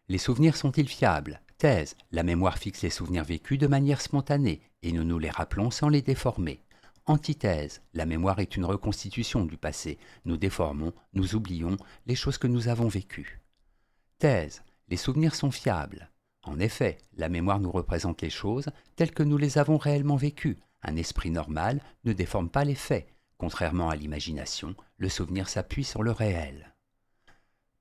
Les souvenirs sont-ils fiables? Thèse. La mémoire fixe les souvenirs vécus de manière spontanée et nous nous les rappelons sans les déformer. Antithèse. La mémoire est une reconstitution du passé. Nous déformons, nous oublions les choses que nous avons vécues. Thèse. Les souvenirs sont fiables. En effet, la mémoire nous représente les choses telles que nous les avons réellement vécues. Un esprit normal ne déforme pas les faits. Contrairement à l'imagination, le souvenir s'appuie sur le réel.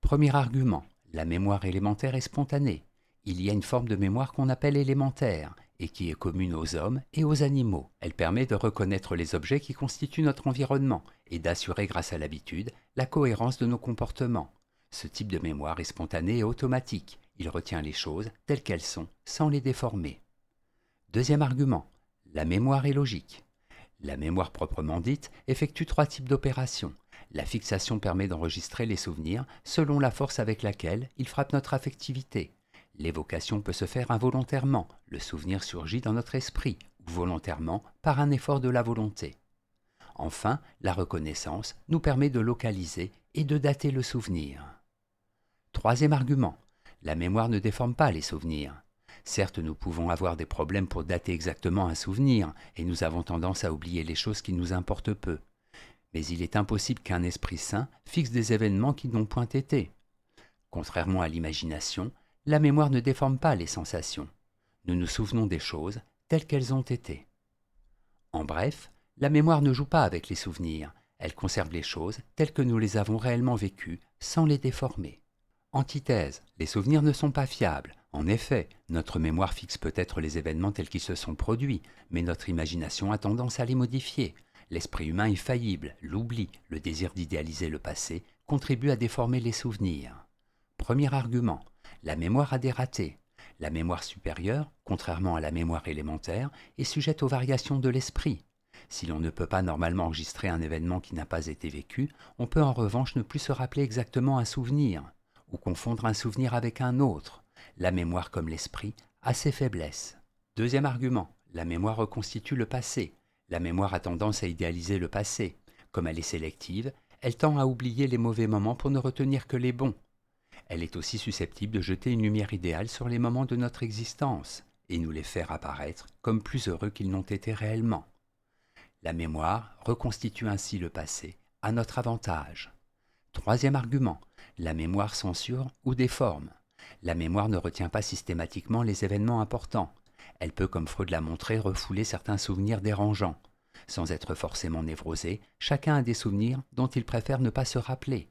Premier argument. La mémoire élémentaire est spontanée. Il y a une forme de mémoire qu'on appelle élémentaire et qui est commune aux hommes et aux animaux. Elle permet de reconnaître les objets qui constituent notre environnement et d'assurer grâce à l'habitude la cohérence de nos comportements. Ce type de mémoire est spontané et automatique. Il retient les choses telles qu'elles sont sans les déformer. Deuxième argument. La mémoire est logique. La mémoire proprement dite effectue trois types d'opérations. La fixation permet d'enregistrer les souvenirs selon la force avec laquelle ils frappent notre affectivité. L'évocation peut se faire involontairement, le souvenir surgit dans notre esprit, ou volontairement par un effort de la volonté. Enfin, la reconnaissance nous permet de localiser et de dater le souvenir. Troisième argument, la mémoire ne déforme pas les souvenirs. Certes, nous pouvons avoir des problèmes pour dater exactement un souvenir, et nous avons tendance à oublier les choses qui nous importent peu. Mais il est impossible qu'un esprit sain fixe des événements qui n'ont point été. Contrairement à l'imagination, la mémoire ne déforme pas les sensations. Nous nous souvenons des choses telles qu'elles ont été. En bref, la mémoire ne joue pas avec les souvenirs, elle conserve les choses telles que nous les avons réellement vécues sans les déformer. Antithèse, les souvenirs ne sont pas fiables. En effet, notre mémoire fixe peut-être les événements tels qu'ils se sont produits, mais notre imagination a tendance à les modifier. L'esprit humain est faillible, l'oubli, le désir d'idéaliser le passé contribue à déformer les souvenirs. Premier argument, la mémoire a des ratés. La mémoire supérieure, contrairement à la mémoire élémentaire, est sujette aux variations de l'esprit. Si l'on ne peut pas normalement enregistrer un événement qui n'a pas été vécu, on peut en revanche ne plus se rappeler exactement un souvenir, ou confondre un souvenir avec un autre. La mémoire comme l'esprit a ses faiblesses. Deuxième argument, la mémoire reconstitue le passé. La mémoire a tendance à idéaliser le passé. Comme elle est sélective, elle tend à oublier les mauvais moments pour ne retenir que les bons. Elle est aussi susceptible de jeter une lumière idéale sur les moments de notre existence et nous les faire apparaître comme plus heureux qu'ils n'ont été réellement. La mémoire reconstitue ainsi le passé à notre avantage. Troisième argument, la mémoire censure ou déforme. La mémoire ne retient pas systématiquement les événements importants. Elle peut, comme Freud l'a montré, refouler certains souvenirs dérangeants. Sans être forcément névrosé, chacun a des souvenirs dont il préfère ne pas se rappeler.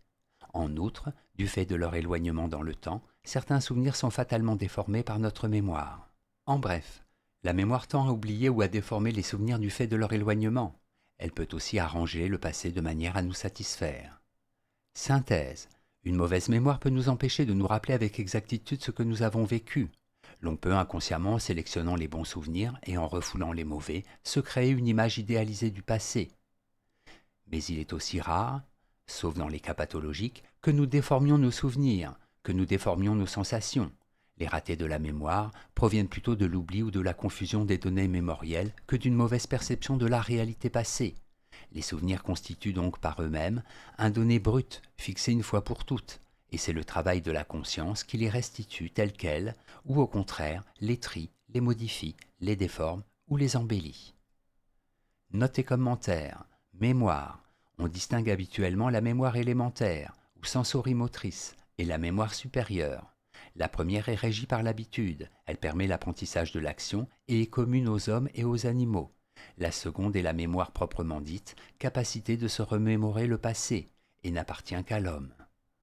En outre, du fait de leur éloignement dans le temps, certains souvenirs sont fatalement déformés par notre mémoire. En bref, la mémoire tend à oublier ou à déformer les souvenirs du fait de leur éloignement. Elle peut aussi arranger le passé de manière à nous satisfaire. Synthèse. Une mauvaise mémoire peut nous empêcher de nous rappeler avec exactitude ce que nous avons vécu. L'on peut inconsciemment, en sélectionnant les bons souvenirs et en refoulant les mauvais, se créer une image idéalisée du passé. Mais il est aussi rare, sauf dans les cas pathologiques, que nous déformions nos souvenirs, que nous déformions nos sensations. Les ratés de la mémoire proviennent plutôt de l'oubli ou de la confusion des données mémorielles que d'une mauvaise perception de la réalité passée. Les souvenirs constituent donc par eux-mêmes un donné brut, fixé une fois pour toutes, et c'est le travail de la conscience qui les restitue telles quelles, ou au contraire les trie, les modifie, les déforme ou les embellit. Notes et commentaires. Mémoire. On distingue habituellement la mémoire élémentaire, ou sensorimotrice, et la mémoire supérieure. La première est régie par l'habitude, elle permet l'apprentissage de l'action et est commune aux hommes et aux animaux. La seconde est la mémoire proprement dite, capacité de se remémorer le passé, et n'appartient qu'à l'homme.